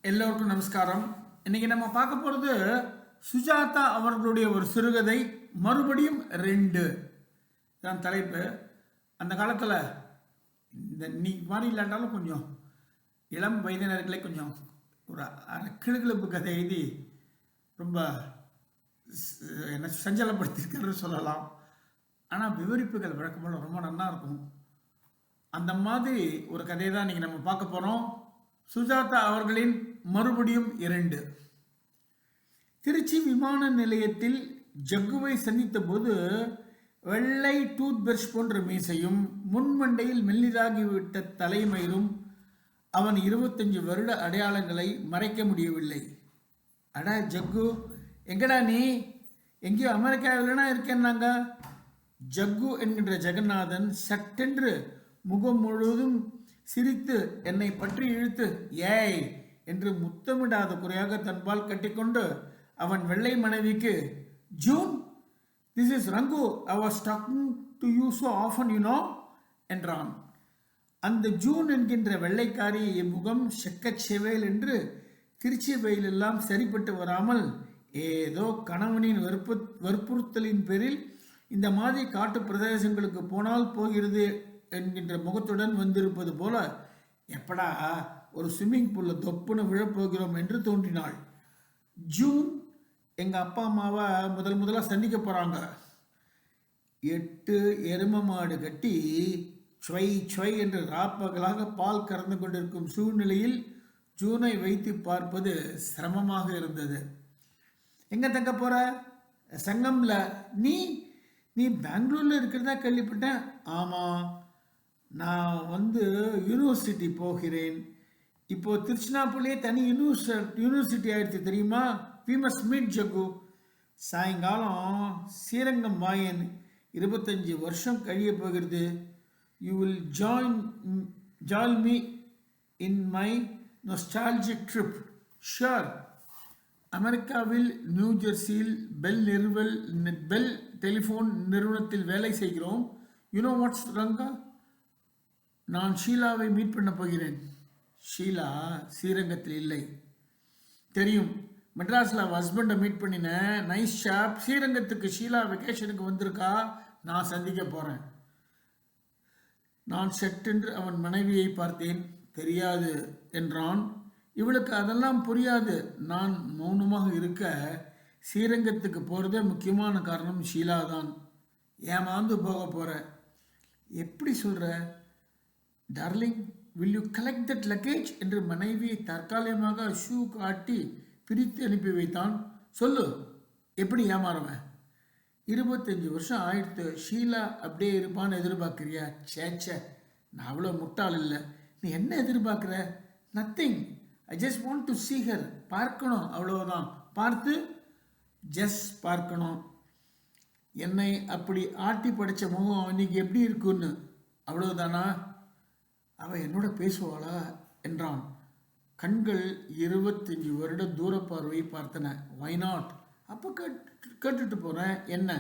எல்லோருக்கும் நமஸ்காரம். இன்னைக்கு நம்ம பார்க்க போகிறது சுஜாதா அவர்களுடைய ஒரு சிறுகதை மறுபடியும் 2 தான் தலைப்பு. அந்த காலத்தில் இந்த நீ மாதிரி இல்லாட்டாலும் கொஞ்சம் இளம் வயதினர்களை கொஞ்சம் ஒரு கிளுகிழப்பு கதை எழுதி ரொம்ப என்ன சஞ்சலப்படுத்தியிருக்காருன்னு சொல்லலாம். ஆனால் விவரிப்புகள் வழக்கம்போல ரொம்ப நல்லா இருக்கும். அந்த மாதிரி ஒரு கதையை தான் இன்னைக்கு நம்ம பார்க்க போகிறோம். சுஜாதா அவர்களின் மறுபடியும் 2. திருச்சி விமான நிலையத்தில் ஜக்குவை சந்தித்த போது வெள்ளை டூத் பிரஷ் போன்ற மீசையும் முன்மண்டையில் மெல்லிதாகிவிட்ட தலைமயிரும் அவன் 25 வருட அடையாளங்களை மறைக்க முடியவில்லை. அடா ஜக்கு, எங்கடா நீ? எங்கேயோ அமெரிக்காவில்னா இருக்கேன்னாங்க. ஜக்கு என்கின்ற ஜெகநாதன் சட்டென்று முகம் முழுவதும் சிரித்து என்னை பற்றி இழுத்து ஏய் என்று முத்தமிடாத குறையாக தன்பால் கட்டிக்கொண்டு அவன் வெள்ளை மனைவிக்கு, June, this is Rangu, I was talking to you so often you know என்றான். அந்த ஜூன் என்கின்ற வெள்ளைக்காரி முகம் செக்கச்செவேல் என்று திருச்சி வெயிலெல்லாம் சரிப்பட்டு வராமல் ஏதோ கணவனின் வற்புறுத்தலின் பேரில் இந்த மாதிரி காட்டு பிரதேசங்களுக்கு போனால் போகிறது என்கின்ற முகத்துடன் வந்திருப்பது போல எப்படா ஒரு ஸ்விம்மிங் பூலில் தொப்புன்னு விழப்போகிறோம் என்று தோன்றினாள். ஜூன் எங்கள் அப்பா அம்மாவை முதலாக சந்திக்க போகிறாங்க. 8 எரும மாடு கட்டி ஸ்வை ஸ்வை என்று ராப்பகலாக பால் கறந்து கொண்டிருக்கும் சூழ்நிலையில் ஜூனை வைத்து பார்ப்பது சிரமமாக இருந்தது. எங்கே தங்க போகிற? சங்கம்ல. நீ நீ பெங்களூரில் இருக்கிறதா கேள்விப்பட்டேன். ஆமாம், நான் யூனிவர்சிட்டி போகிறேன். இப்போது திருச்சினாப்பள்ளியே தனி யூனிவர்சிட்டி ஆயிடுச்சு தெரியுமா? We must meet Jakku. சாயங்காலம் ஸ்ரீரங்கம் வாயன். 25 வருஷம் கழிய போகிறது. You will join me in my nostalgic trip. Sure. அமெரிக்காவில் நியூ ஜெர்சியில் பெல் டெலிஃபோன் நிறுவனத்தில் வேலை செய்கிறோம். You know what's Ranga? நான் ஷீலாவை மீட் பண்ண போகிறேன். ஷீலா ஸ்ரீரங்கத்தில் இல்லை. தெரியும், மெட்ராஸில் ஹஸ்பண்டை மீட் பண்ணினேன். Nice shop. ஸ்ரீரங்கத்துக்கு ஷீலா வெக்கேஷனுக்கு வந்திருக்கா. நான் சந்திக்க போகிறேன். நான் சட்டென்று அவன் மனைவியை பார்த்தேன். தெரியாது என்றான். இவளுக்கு அதெல்லாம் புரியாது. நான் மௌனமாக இருக்க ஸ்ரீரங்கத்துக்கு போகிறதே முக்கியமான காரணம் ஷீலா தான். ஏமாந்து போக போகிற. எப்படி சொல்கிற? Darling, will you collect that luggage என்று மனைவியை தற்காலிகமாக ஷூ காட்டி பிரித்து அனுப்பி வைத்தான். சொல்லு, எப்படி ஏமாறுவேன்? 25 வருஷம் ஆயிடுத்து. ஷீலா அப்படியே இருப்பான்னு எதிர்பார்க்குறியா? சேச்சே, நான் அவ்வளோ முட்டாள் இல்லை. நீ என்ன எதிர்பார்க்குற? Nothing. I just want to see her. பார்க்கணும், அவ்வளோதான். பார்த்து ஜஸ்ட் பார்க்கணும். என்னை அப்படி ஆட்டி படைச்ச முகம் இன்னைக்கு எப்படி இருக்குன்னு, அவ்வளவுதானா? அவன் என்னோட பேசுவாளா என்றான். கண்கள் 25 வருட தூர பார்வை பார்த்தன. Why not? அப்போ கேட்டுட்டு போகிறேன். என்ன,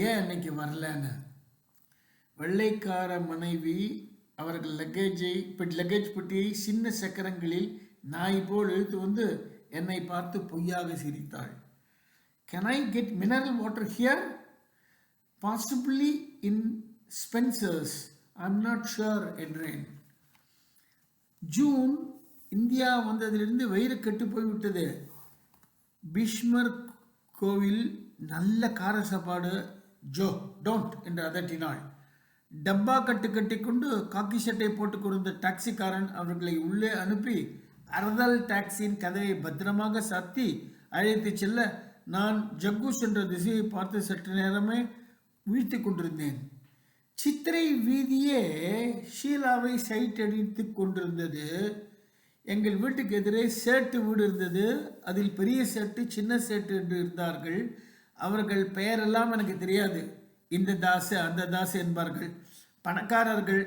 ஏன் அன்னைக்கு வரலன்னு? வெள்ளைக்கார மனைவி அவர்கள் லக்கேஜ் பெட்டியை சின்ன சக்கரங்களில் நாய் போல் இழுத்து என்னை பார்த்து பொய்யாக சிரித்தாள். Can I get mineral water here? Possibly in Spencer's. I'm not sure என்றேன். ஜூன் இந்தியா வந்ததிலிருந்து வயிறு கெட்டு போய்விட்டது. பீஷ்மர் கோவில் நல்ல கார சாப்பாடு. ஜோ டோன்ட் என்று அதட்டினாள். டப்பா கட்டி கொண்டு காக்கி சட்டை போட்டு கொடுத்த டாக்ஸிக்காரன் அவர்களை உள்ளே அனுப்பி அரதல் டாக்ஸியின் கதவை பத்திரமாக சாத்தி அழைத்து செல்ல நான் ஜக்கு சென்ற திசையை பார்த்து சற்று நேரமே வீழ்த்தி கொண்டிருந்தேன். சித்திரை வீதியே ஷீலாவை சைட் அடித்து கொண்டிருந்தது. எங்கள் வீட்டுக்கு எதிரே சேட்டு வீடு இருந்தது. அதில் பெரிய சேட்டு, சின்ன சேட்டு என்று இருந்தார்கள். அவர்கள் பெயரெல்லாம் எனக்கு தெரியாது. இந்த தாசு அந்த தாசு என்பார்கள். பணக்காரர்கள்.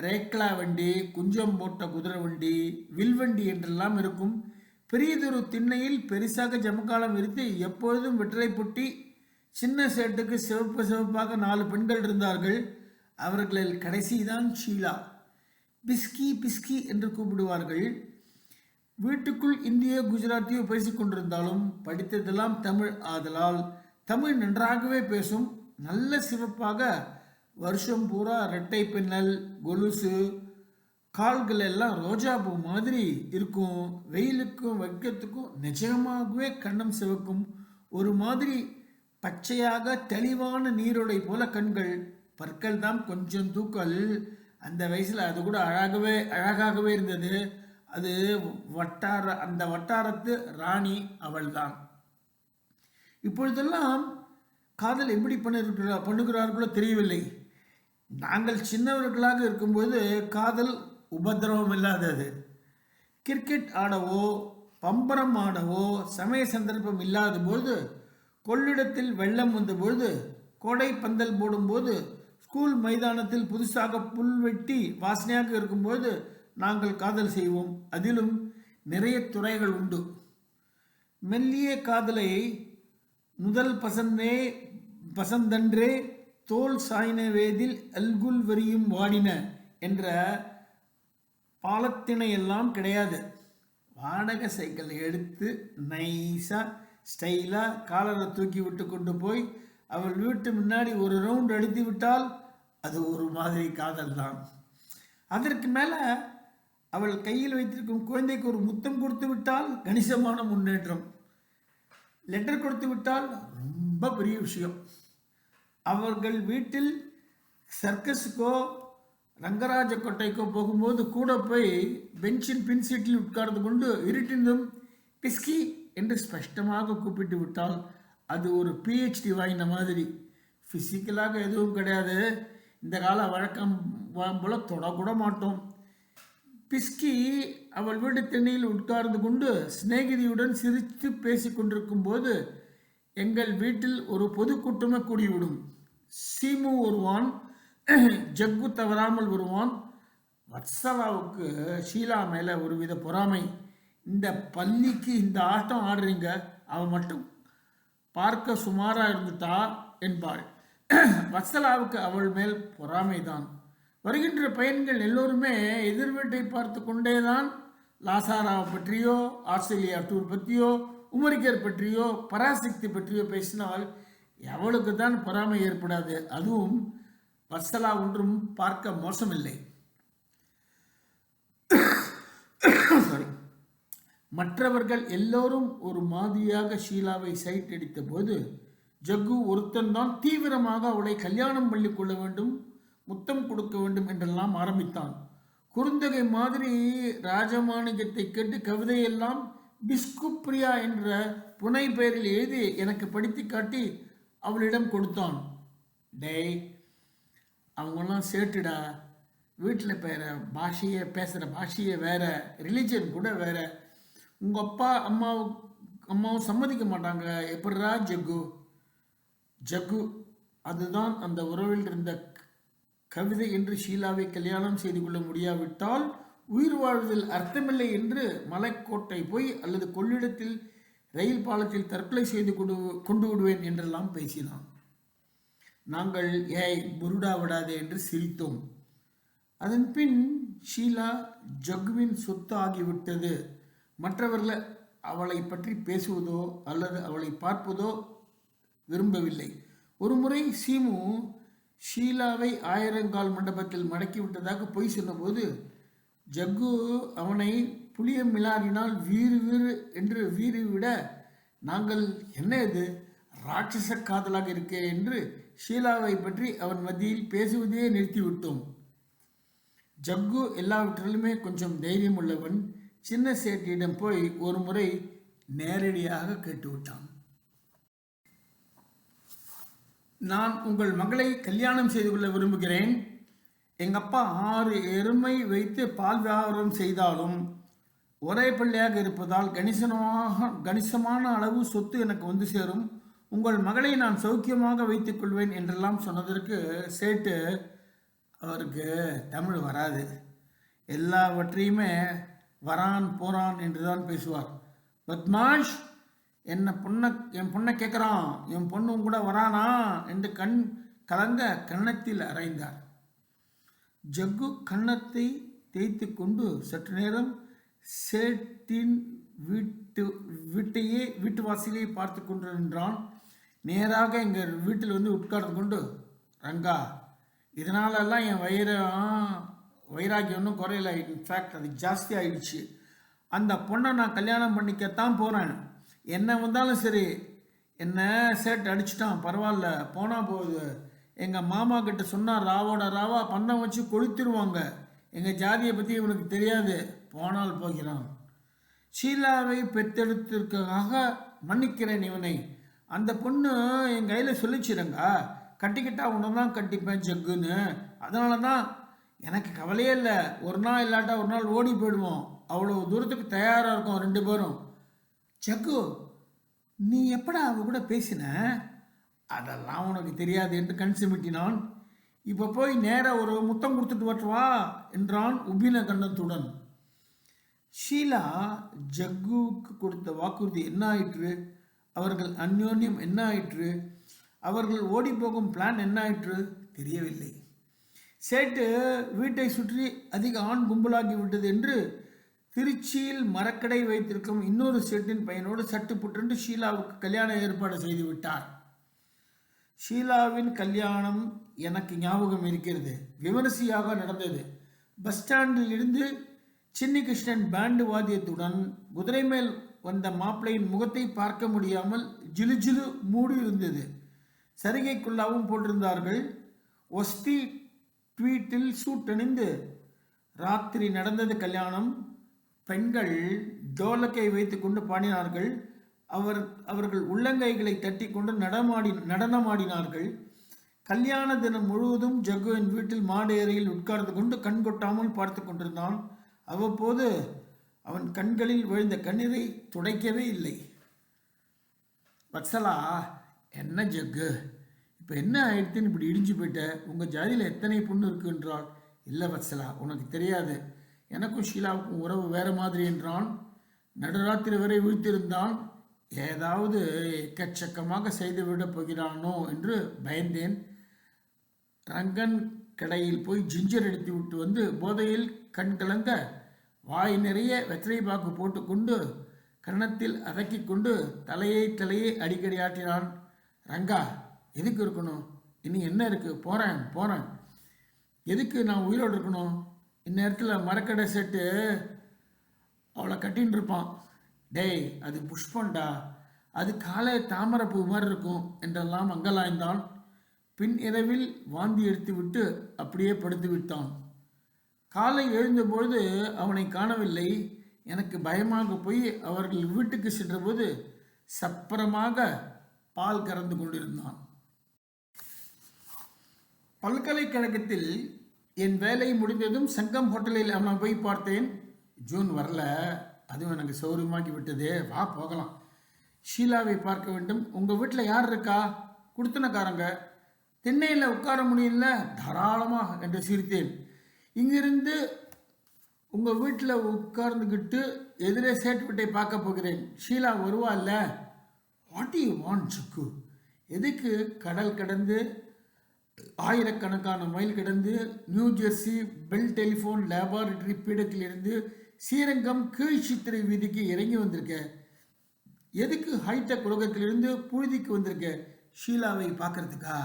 ரேக்லா வண்டி, குஞ்சம் போட்ட குதிரை வண்டி, வில்வண்டி என்றெல்லாம் இருக்கும். பெரியதொரு திண்ணையில் பெரிசாக ஜமக்காலம் விரித்து எப்பொழுதும் வெற்றிலை புட்டி. சின்ன சேட்டுக்கு சிவப்பாக 4 பெண்கள் இருந்தார்கள். அவர்களில் கடைசிதான் ஷீலா. பிஸ்கி பிஸ்கி என்று கூப்பிடுவார்கள். வீட்டுக்குள் இந்தியோ குஜராத்தியோ பேசிக்கொண்டிருந்தாலும் படித்ததெல்லாம் தமிழ் ஆதலால் தமிழ் நன்றாகவே பேசும். நல்ல சிவப்பாக வருஷம் பூரா இரட்டை பின்னல், கொலுசு, கால்கள் எல்லாம் ரோஜா பூ மாதிரி இருக்கும். வெயிலுக்கும் வெக்கத்துக்கும் நிஜமாகவே கண்ணம் சிவக்கும். ஒரு மாதிரி பச்சையாக தெளிவான நீரோடை போல கண்கள். பற்கள் தான் கொஞ்சம் தூக்கல். அந்த வயசில் அது கூட அழகாகவே இருந்தது. அது அந்த வட்டாரத்து ராணி அவள்தான். இப்பொழுதெல்லாம் காதல் எப்படி பண்ணுகிறார்களோ தெரியவில்லை. நாங்கள் சின்னவர்களாக இருக்கும்போது காதல் உபத்திரவம் இல்லாதது. கிரிக்கெட் ஆடவோ பம்பரம் ஆடவோ சமய சந்தர்ப்பம் இல்லாத போது, கொள்ளிடத்தில் வெள்ளம் வந்தபொழுது, கோடை பந்தல் போடும்போது, ஸ்கூல் மைதானத்தில் புதுசாக புல் வெட்டி வாசனையாக இருக்கும்போது நாங்கள் காதல் செய்வோம். அதிலும் நிறைய துறைகள் உண்டு. மெல்லிய காதலை முதல் பசந்தன்றே தோல் சாய்ன வேதில் அல்குல் வரியும் வாடின என்ற பாலத்தினையெல்லாம் கிடையாது. வாடகை சைக்கிள் எடுத்து நைஸாக ஸ்டைலாக காலரை தூக்கி விட்டு கொண்டு போய் அவள் வீட்டு முன்னாடி ஒரு ரவுண்ட் அடித்து விட்டால் அது ஒரு மாதிரி காதல் தான். அதற்கு மேலே அவள் கையில் வைத்திருக்கும் குழந்தைக்கு ஒரு முத்தம் கொடுத்து விட்டால் கணிசமான முன்னேற்றம். லெட்டர் கொடுத்து விட்டால் ரொம்ப பெரிய விஷயம். அவர்கள் வீட்டில் சர்க்கஸுக்கோ ரங்கராஜ கோட்டைக்கோ போகும்போது கூட போய் பெஞ்சின் பின் சீட்டில் உட்கார்ந்து கொண்டு இருட்டினும் பிஸ்கி என்று ஸ்பஷ்டமாக கூப்பிட்டு விட்டால் அது ஒரு PhD வாங்கின மாதிரி. ஃபிசிக்கலாக எதுவும் கிடையாது. இந்த கால வழக்கம் போல தொடக்கூட மாட்டோம். பிஸ்கி அவள் வீடு தண்ணியில் உட்கார்ந்து கொண்டு சிநேகிதியுடன் சிரித்து பேசி கொண்டிருக்கும் போது எங்கள் வீட்டில் ஒரு பொதுக்கூட்டமே கூடிவிடும். சீமு வருவான், ஜக்கு தவறாமல் வருவான். வத்சலாவுக்கு ஷீலா மேலே ஒரு வித பொறாமை. இந்த பள்ளிக்கு இந்த ஆட்டம் ஆடுறீங்க, அவள் மட்டும் பார்க்க சுமாராக இருந்துட்டா என்பாள். வத்சலாவுக்கு அவள் மேல் பொறாமைதான். வருகின்ற பையன்கள் எல்லோருமே எதிர் வீட்டை பார்த்து கொண்டேதான் லாசாராவை பற்றியோ ஆஸ்திரேலியா டூர் பற்றியோ உமரிக்கர் பற்றியோ பராசக்தி பற்றியோ பேசினால் எவளுக்கு தான் பொறாமை ஏற்படாது. அதுவும் வத்சலா ஒன்றும் பார்க்க மோசமில்லை. மற்றவர்கள் எல்லோரும் ஒரு மாதிரியாக ஷீலாவை சைட் அடித்த போது ஜக்கு ஒருத்தன் தான் தீவிரமாக அவளை கல்யாணம் பண்ணி கொள்ள வேண்டும், முத்தம் கொடுக்க வேண்டும் என்றெல்லாம் ஆரம்பித்தான். குறுந்தகை மாதிரி ராஜமாணிகத்தை கேட்டு கவிதையெல்லாம் பிஸ்குப்ரியா என்ற புனை பெயரில் எழுதி எனக்கு படித்து காட்டி அவளிடம் கொடுத்தான். டேய், அவங்கெல்லாம் சேட்டுடா, வீட்டில் பேசுகிற பாஷையே வேற, ரிலிஜன் கூட வேற. உங்கள் அப்பா அம்மாவும் சம்மதிக்க மாட்டாங்க. எப்படிரா ஜக்கு அதுதான் அந்த உறவில் இருந்த கவிதை என்று ஷீலாவை கல்யாணம் செய்து கொள்ள முடியாவிட்டால் உயிர் வாழ்வதில் அர்த்தமில்லை என்று மலைக்கோட்டை போய் அல்லது கொள்ளிடத்தில் ரயில் பாலத்தில் தற்கொலை செய்து கொண்டு விடுவேன் என்றெல்லாம் பேசினான். நாங்கள் புருடா விடாதே என்று சிரித்தோம். அதன் பின் ஷீலா ஜக்குவின் சொத்து ஆகிவிட்டது. மற்றவர்கள் அவளை பற்றி பேசுவதோ அல்லது அவளை பார்ப்பதோ விரும்பவில்லை. ஒரு முறை சீமு ஷீலாவை 1000 மண்டபத்தில் மடக்கிவிட்டதாக பொய் சொன்னபோது ஜக்கு அவனை புளிய மிளாரினால் வீறு என்று வீறிவிட நாங்கள் என்ன இது ராட்சச காதலாக இருக்கே என்று ஷீலாவை பற்றி அவன் மத்தியில் பேசுவதையே நிறுத்திவிட்டோம். ஜக்கு எல்லாவற்றிலுமே கொஞ்சம் தைரியம் உள்ளவன். சின்ன சேட்டியிடம் போய் ஒரு முறை நேரடியாக கேட்டுவிட்டான். நான் உங்கள் மகளை கல்யாணம் செய்து கொள்ள விரும்புகிறேன். எங்கள் அப்பா 6 எருமை வைத்து பால் வியாபாரம் செய்தாலும் ஒரே பிள்ளையாக இருப்பதால் கணிசமான அளவு சொத்து எனக்கு வந்து சேரும். உங்கள் மகளை நான் சௌக்கியமாக வைத்துக் கொள்வேன் என்றெல்லாம் சொன்னதற்கு சேட்டு, அவருக்கு தமிழ் வராது, எல்லாவற்றையுமே வரான் போறான் என்று தான் பேசுவார். பத்மாஷ், என் பொண்ணை கேட்குறான், என் பொண்ணும் கூட வரானா என்று கண் கலங்க கன்னத்தில் அறைந்தார். ஜக்கு கன்னத்தை தேய்த்து கொண்டு சற்று நேரம் சேட்டின் வீட்டு வாசலையே பார்த்து கொண்டு நின்றான். நேராக எங்கள் வீட்டில் வந்து உட்கார்ந்து கொண்டு, ரங்கா, இதனாலெல்லாம் என் வைராக்கியம் ஒன்றும் குறையல. இன்ஃபேக்ட் அது ஜாஸ்தி ஆயிடுச்சு. அந்த பொண்ணை நான் கல்யாணம் பண்ணிக்கத்தான் போகிறேன். என்ன வந்தாலும் சரி, என்ன சேட் அடிச்சிட்டான், பரவாயில்ல, போனால் போகுது. எங்கள் மாமா கிட்ட சொன்னால் ராவோட ராவா பந்தம் வச்சு கொளுத்திடுவாங்க. எங்கள் ஜாதியை பற்றி இவனுக்கு தெரியாது, போனால் போகிறான். ஷீலாவை பெற்றெடுத்திருக்காக மன்னிக்கிறேன் இவனை. அந்த பொண்ணு என் கையில் சொல்லிச்சிருங்க, கட்டிக்கிட்டா உன்னை தான் கட்டிப்பேன் ஜக்குன்னு. அதனால தான் எனக்கு கவலையே இல்லை. ஒரு நாள் இல்லாட்டா ஒரு நாள் ஓடி போயிடுவோம். அவ்வளோ தூரத்துக்கு தயாராக இருக்கும் ரெண்டு பேரும். ஜக்கு, நீ எப்படா அவ கூட பேசின? அதெல்லாம் உனக்கு தெரியாது என்று கண் சிமிட்டினான். இப்போ போய் நேராக ஒரு முத்தம் கொடுத்துட்டு வரவா என்றான் உபின கண்ணத்துடன். ஷீலா ஜக்குவுக்கு கொடுத்த வாக்குறுதி என்ன ஆயிற்று? அவர்கள் அந்யோன்யம் என்ன ஆயிற்று? அவர்கள் ஓடி போகும் பிளான் என்ன ஆயிற்று? தெரியவில்லை. சேட்டு வீட்டை சுற்றி அதிக ஆண் கும்பலாகி விட்டது என்று திருச்சியில் மரக்கடை வைத்திருக்கும் இன்னொரு சேட்டின் பையனோடு சட்டு புட்டு ஷீலாவுக்கு கல்யாண ஏற்பாடு செய்து விட்டார். ஷீலாவின் கல்யாணம் எனக்கு ஞாபகம் இருக்கிறது. விமரிசையாக நடந்தது. பஸ் ஸ்டாண்டில் இருந்து சின்னி கிருஷ்ணன் பேண்டு வாத்தியத்துடன் குதிரை மேல் வந்த மாப்பிள்ளையின் முகத்தை பார்க்க முடியாமல் ஜிலு ஜிலு மூடி இருந்தது. சரிகைக்குள்ளாவும் போட்டிருந்தார்கள். ஒஸ்தி ட்வீட்டில் சூட் அணிந்து ராத்திரி நடந்தது கல்யாணம். பெண்கள் டோலக்கை வைத்து கொண்டு பாடினார்கள். அவர்கள் உள்ளங்கைகளை தட்டி கொண்டு நடனமாடினார்கள். கல்யாண தினம் முழுவதும் ஜக்குவின் வீட்டில் மாடு அறையில் உட்கார்ந்து கொண்டு கண் கொட்டாமல் பார்த்து கொண்டிருந்தான். அவ்வப்போது அவன் கண்களில் விழுந்த கண்ணீரை துடைக்கவே இல்லை. வத்சலா, என்ன ஜக்கு, இப்போ என்ன ஆயிடுத்துன்னு இப்படி இடிஞ்சு போயிட்ட? உங்கள் ஜாதியில் எத்தனை பொண்ணு இருக்கு என்றாள். இல்லை வத்சலா, உனக்கு தெரியாது. எனக்கும் ஷீலாவுக்கும் உறவு வேறு மாதிரி என்றான். நடுராத்திரி வரை விழித்திருந்தான். ஏதாவது எக்கச்சக்கமாக செய்துவிடப் போகிறானோ என்று பயந்தேன். ரங்கன் கடையில் போய் ஜிஞ்சர் எடுத்து விட்டு வந்து போதையில் கண் கலங்க வாய் நிறைய வெத்தலை பாக்கு போட்டுக்கொண்டு கன்னத்தில் அதக்கி கொண்டு தலையை அடிக்கடி ஆட்டினான். ரங்கா, எதுக்கு இருக்கணும்? இனி என்ன இருக்கு? போகிறேன். எதுக்கு நான் உயிரோடு இருக்கணும்? இந்நேரத்தில் மரக்கடை செட்டு அவளை கட்டின்னு இருப்பான். டேய், அது புஷ்பண்டா, அது காலை தாமரைப்பூ மாதிரி இருக்கும் என்றெல்லாம் அங்கலாய்ந்தான். பின் இரவில் வாந்தி எடுத்து விட்டு அப்படியே படுத்து விட்டான். காலை எழுந்தபொழுது அவனை காணவில்லை. எனக்கு பயமாக போய் அவர்கள் வீட்டுக்கு சென்றபோது சப்பரமாக பால் கறந்து கொண்டிருந்தான். பல்கலைக்கழகத்தில் என் வேலை முடிந்ததும் சங்கம் ஹோட்டலில் அவனை போய் பார்த்தேன். ஜூன் வரல, அதுவும் எனக்கு சௌரியமாகி விட்டது. வா போகலாம். ஷீலாவை பார்க்க வேண்டும். உங்கள் வீட்டில் யார் இருக்கா? குடுத்தனக்காரங்க. திண்ணையில் உட்கார முடியல? தாராளமாக என்று சிரித்தேன். இங்கிருந்து உங்கள் வீட்டில் உட்கார்ந்துக்கிட்டு எதிரே சேட்டு வீட்டை பார்க்க போகிறேன். ஷீலா வருவா இல்லை? வாட் யூ வாண்ட் சுக்கு? எதுக்கு கடல் கடந்து ஆயிரக்கணக்கான மைல் கடந்து New Jersey Bell telephone laboratory பீடத்திலிருந்து ஸ்ரீரங்கம் கீழ் சித்திரை வீதிக்கு இறங்கி வந்திருக்க? எதுக்கு ஹைடெக் உலகத்திலிருந்து புழுதிக்கு வந்திருக்க? ஷீலாவை பார்க்கறதுக்கா?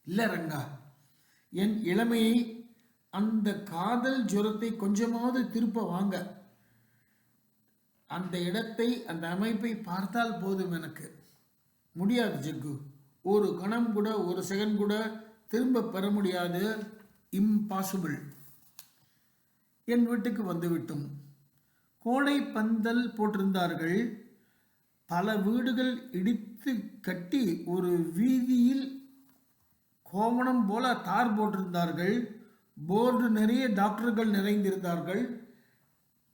இல்லை ரங்கா, என் இளமையை, அந்த காதல் ஜுரத்தை கொஞ்சமாவது திருப்ப வாங்க. அந்த இடத்தை, அந்த அமைப்பை பார்த்தால் போதும் எனக்கு. முடியாது ஜக்கு, ஒரு கணம் கூட, ஒரு செகண்ட் கூட திரும்ப பெற முடியாது. இம்பாசிபிள். என் வீட்டுக்கு வந்துவிட்டோம். கோடை பந்தல் போட்டிருந்தார்கள். பல வீடுகள் இடித்து கட்டி ஒரு வீதியில் கோவணம் போல தார் போட்டிருந்தார்கள். போர்டு நிறைய டாக்டர்கள் நிறைந்திருந்தார்கள்.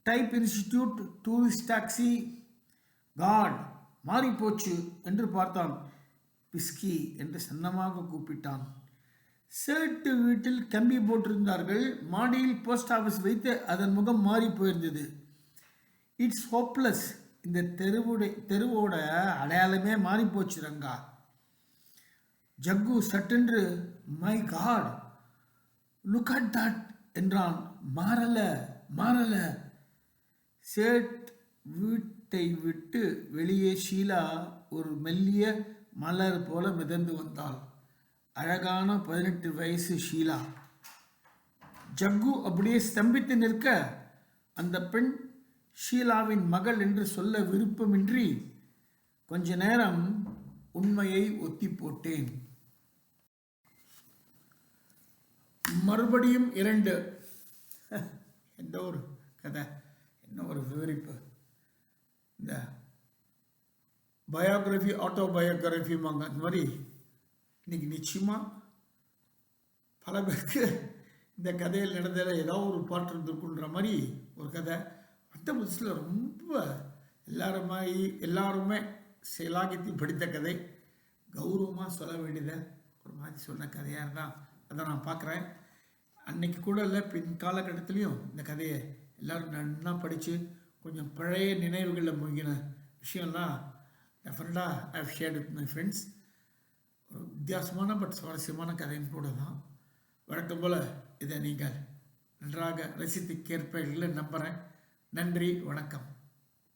Type institute, tourist taxi. God, மாறிப்போச்சு என்று பார்த்தான். பிஸ்கி என்று சன்னமாக கூப்பிட்டான். சேட்டு வீட்டில் கம்பி போட்டிருந்தார்கள். மாடியில் போஸ்ட் ஆஃபீஸ் வைத்து அதன் முகம் மாறி போயிருந்தது. It's hopeless. இந்த தெருவோட அடையாளமே மாறி போச்சு ரங்கா. ஜக்கு சட்டென்று my god look at that என்றான். மாறல. சேட் வீட்டை விட்டு வெளியே ஷீலா ஒரு மெல்லிய மலர் போல மிதந்து வந்தாள். அழகான 18 வயசு ஷீலா. ஜக்கு அப்படியே ஸ்தம்பித்து நிற்க, அந்த பெண் ஷீலாவின் மகள் என்று சொல்ல விருப்பமின்றி கொஞ்ச நேரம் உண்மையை ஒத்தி போட்டேன். மறுபடியும் 2. எந்த ஒரு கதை, என்ன ஒரு விவரிப்பு. இந்த பயோகிராஃபி ஆட்டோபயோகிராஃபிமாங்க, அந்த மாதிரி இன்னைக்கு நிச்சயமாக பல பேருக்கு இந்த கதையில் நடந்ததில் ஏதாவது ஒரு பாட்டு இருந்திருக்குன்ற மாதிரி ஒரு கதை. அந்த புதுசில் ரொம்ப எல்லாருமே செயலாகித்து படித்த கதை. கௌரவமாக சொல்ல வேண்டியதை ஒரு மாதிரி சொன்ன கதையாக இருந்தால் அதை நான் பார்க்குறேன். அன்னைக்கு கூட இல்லை, பின் காலகட்டத்துலேயும் இந்த கதையை எல்லோரும் நல்லா படித்து கொஞ்சம் பழைய நினைவுகளில் மூழ்கின விஷயம்லாம் டெஃபினட்டாக I have shared with my friends. ஒரு வித்தியாசமான பட் சுவாரஸ்யமான கதையும் கூட தான். வழக்கம் போல் இதை நீங்கள் நன்றாக ரசித்து கேட்பீர்கள் நம்புகிறேன். நன்றி, வணக்கம்.